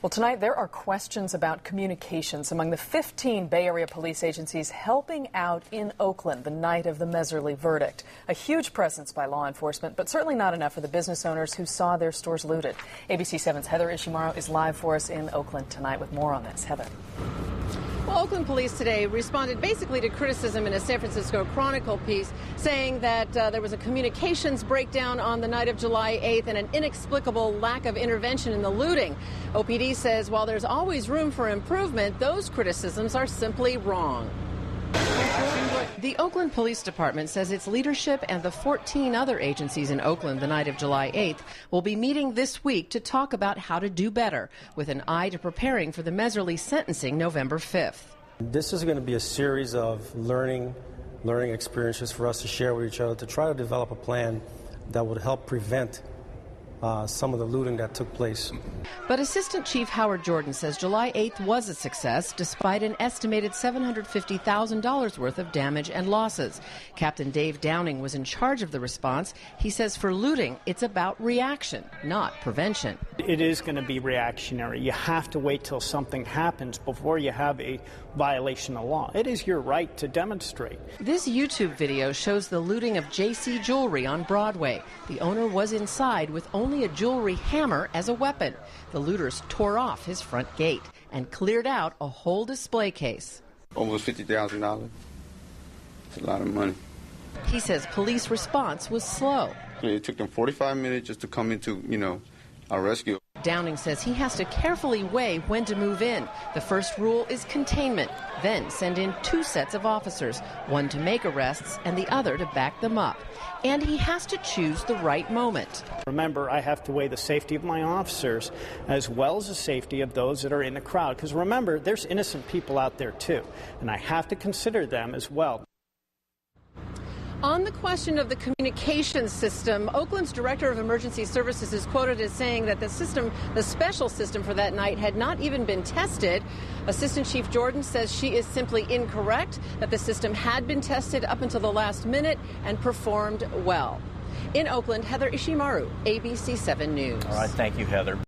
Well, tonight there are questions about communications among the 15 Bay Area police agencies helping out in Oakland the night of the Meserly verdict. A huge presence by law enforcement, but certainly not enough for the business owners who saw their stores looted. ABC 7's Heather Ishimaru is live for us in Oakland tonight with more on this. Heather. Well, Oakland police today responded basically to criticism in a San Francisco Chronicle piece saying that there was a communications breakdown on the night of July 8th and an inexplicable lack of intervention in the looting. OPD says while there's always room for improvement, those criticisms are simply wrong. The Oakland Police Department says its leadership and the 14 other agencies in Oakland the night of July 8th will be meeting this week to talk about how to do better, with an eye to preparing for the Meserly sentencing November 5th. This is going to be a series of learning experiences for us to share with each other to try to develop a plan that would help prevent some of the looting that took place. But Assistant Chief Howard Jordan says July 8th was a success despite an estimated $750,000 worth of damage and losses. Captain Dave Downing was in charge of the response. He says for looting, it's about reaction, not prevention. It is going to be reactionary. You have to wait till something happens before you have a violation of law. It is your right to demonstrate. This YouTube video shows the looting of JC Jewelry on Broadway. The owner was inside with only a jewelry hammer as a weapon. The looters tore off his front gate and cleared out a whole display case. Almost $50,000. It's a lot of money. He says police response was slow. It took them 45 minutes just to come into, our rescue. Downing says he has to carefully weigh when to move in. The first rule is containment, then send in 2 sets of officers, one to make arrests and the other to back them up. And he has to choose the right moment. Remember, I have to weigh the safety of my officers as well as the safety of those that are in the crowd. Because remember, there's innocent people out there too, and I have to consider them as well. On the question of the communications system, Oakland's Director of Emergency Services is quoted as saying that the special system for that night had not even been tested. Assistant Chief Jordan says she is simply incorrect, that the system had been tested up until the last minute and performed well. In Oakland, Heather Ishimaru, ABC 7 News. All right, thank you, Heather.